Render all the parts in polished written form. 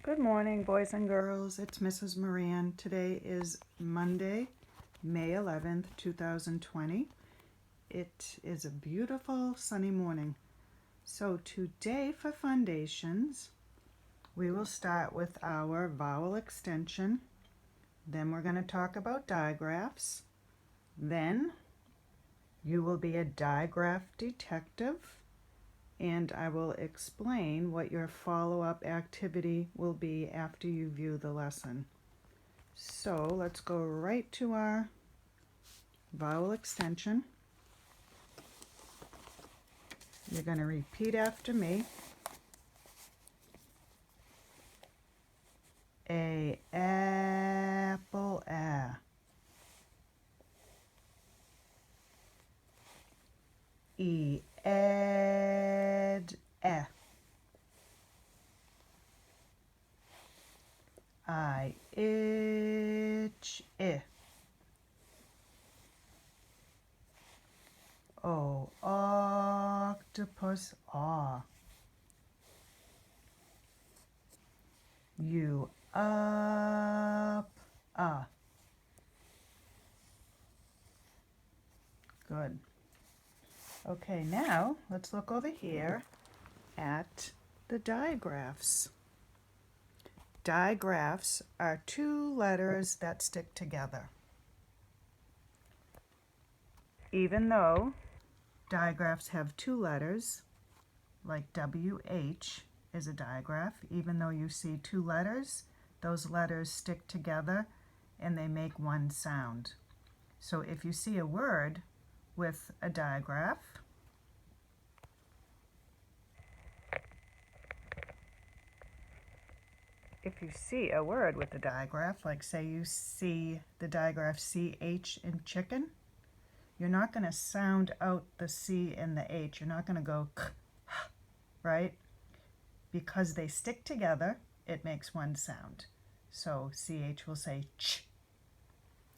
Good morning, boys and girls. It's Mrs. Moran. Today is Monday, May 11th, 2020. It is a beautiful sunny morning. So today for Fundations, we will start with our vowel extension. Then we're going to talk about digraphs. Then you will be a digraph detective, and I will explain what your follow-up activity will be after you view the lesson. So let's go right to our vowel extension. You're going to repeat after me. A apple, a. E ed, e. I itch, I. O octopus, aw. U up, Good. Okay, now let's look over here at the digraphs. Digraphs are two letters that stick together. Even though digraphs have two letters, like WH is a digraph, even though you see two letters, those letters stick together and they make one sound. So if you see a word with a digraph, like say you see the digraph CH in chicken, you're not going to sound out the C and the H. You're not going to go k, right? Because they stick together, it makes one sound. So CH will say ch,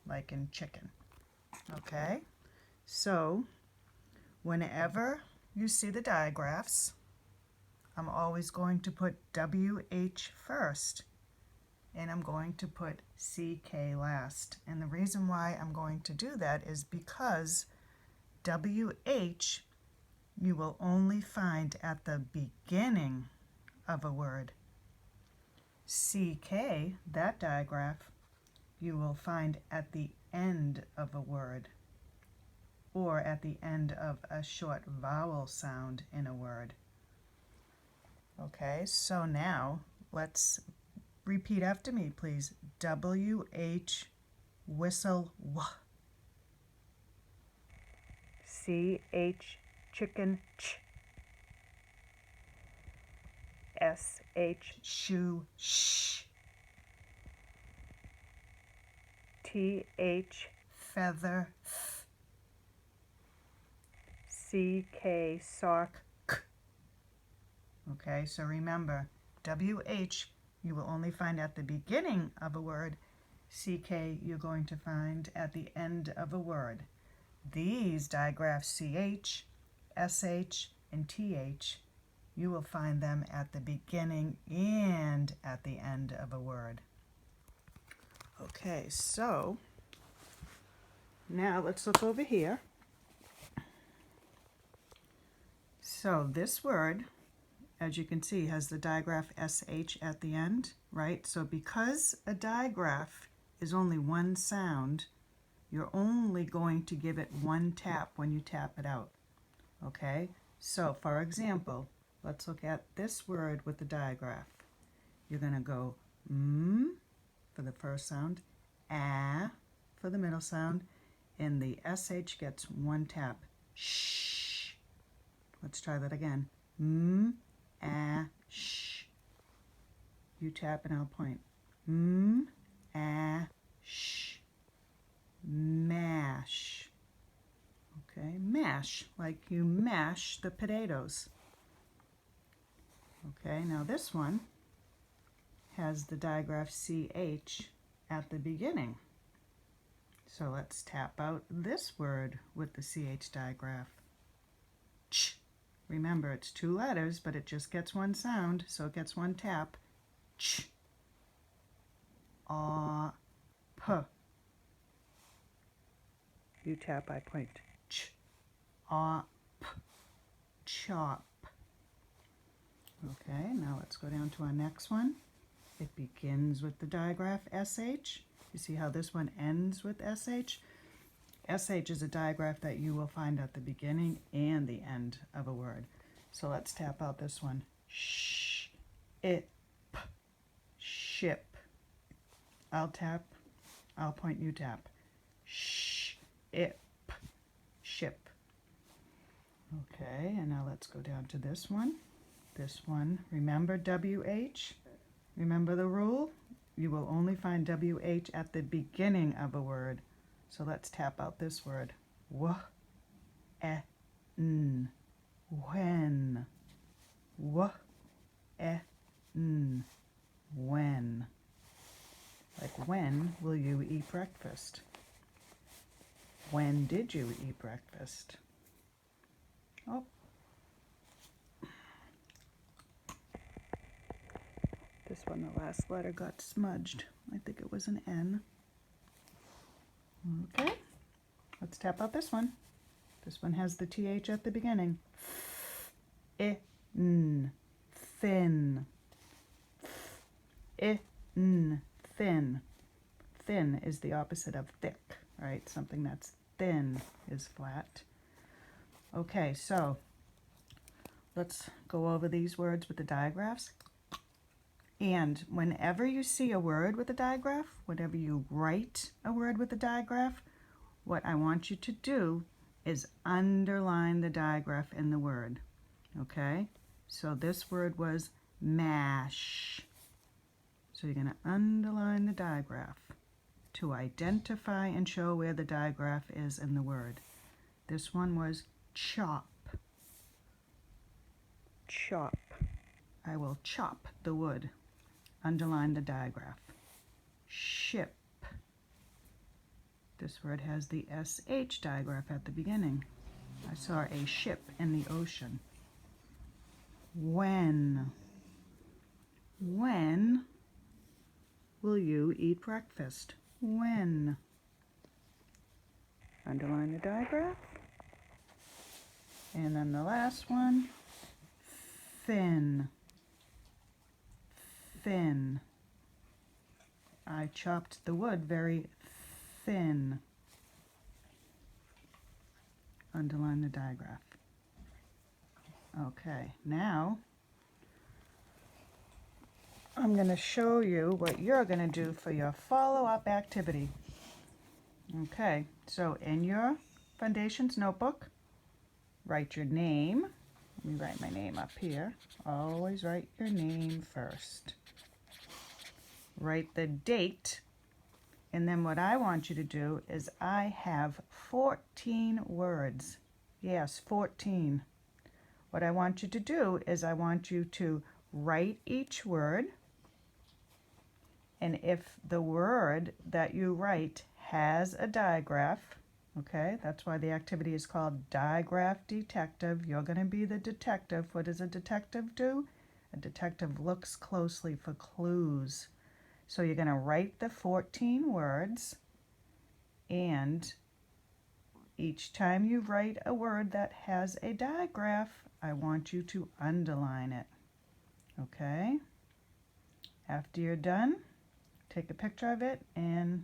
like in chicken. Okay? So whenever you see the digraphs, I'm always going to put WH first, and I'm going to put CK last. And the reason why I'm going to do that is because WH you will only find at the beginning of a word. CK, that digraph, you will find at the end of a word, or at the end of a short vowel sound in a word. Okay, so now let's repeat after me, please. WH, whistle, w. CH, chicken, ch. SH, shoe, sh. TH, feather, th. CK, sock, k. Okay, so remember, WH you will only find at the beginning of a word. CK you're going to find at the end of a word. These digraphs CH, SH, and TH, you will find them at the beginning and at the end of a word. Okay, so now let's look over here. So this word, as you can see, has the digraph SH at the end, right? So because a digraph is only one sound, you're only going to give it one tap when you tap it out, okay? So for example, let's look at this word with the digraph. You're going to go for the first sound, for the middle sound, and the SH gets one tap. Shh. Let's try that again. Sh. You tap and I'll point. Sh. Mash. Okay, mash, like you mash the potatoes. Okay, now this one has the digraph CH at the beginning. So let's tap out this word with the CH digraph. Ch. Remember, it's two letters, but it just gets one sound, so it gets one tap. Ch. P. You tap, I point. Ch, P, chop. Okay, now let's go down to our next one. It begins with the digraph SH. You see how this one ends with SH? SH is a digraph that you will find at the beginning and the end of a word. So let's tap out this one. Sh, it, p, ship. I'll tap, I'll point, you tap. Sh, it, p, ship. Okay, and now let's go down to this one. This one, remember WH? Remember the rule? You will only find WH at the beginning of a word. So let's tap out this word. W, e, n. When. W, e, n. When. Like, when will you eat breakfast? When did you eat breakfast? Oh. This one, the last letter got smudged. I think it was an N. Okay, let's tap out this one. This one has the TH at the beginning. In, thin. In, thin. Thin is the opposite of thick, right? Something that's thin is flat. Okay, so let's go over these words with the digraphs. And whenever you see a word with a digraph, whenever you write a word with a digraph, what I want you to do is underline the digraph in the word. Okay? So this word was mash. So you're going to underline the digraph to identify and show where the digraph is in the word. This one was chop. Chop. I will chop the wood. Underline the digraph. Ship. This word has the SH digraph at the beginning. I saw a ship in the ocean. When. When will you eat breakfast? When. Underline the digraph. And then the last one, thin. Thin. I chopped the wood very thin. Underline the digraph. Okay, now I'm going to show you what you're going to do for your follow-up activity. Okay, so in your Fundations notebook, write your name. Let me write my name up here. Always write your name first. Write the date, and then what I want you to do is I have 14 words. Yes, 14. What I want you to do is I want you to write each word, and if the word that you write has a digraph, okay, that's why the activity is called Digraph Detective. You're going to be the detective. What does a detective do? A detective looks closely for clues. So you're going to write the 14 words, and each time you write a word that has a digraph, I want you to underline it. Okay? After you're done, take a picture of it and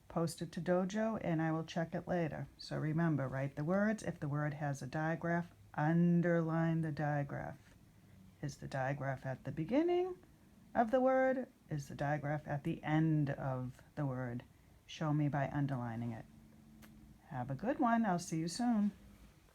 post it to Dojo, and I will check it later. So remember, write the words. If the word has a digraph, underline the digraph. Is the digraph at the beginning of the word? Is the digraph at the end of the word? Show me by underlining it. Have a good one. I'll see you soon.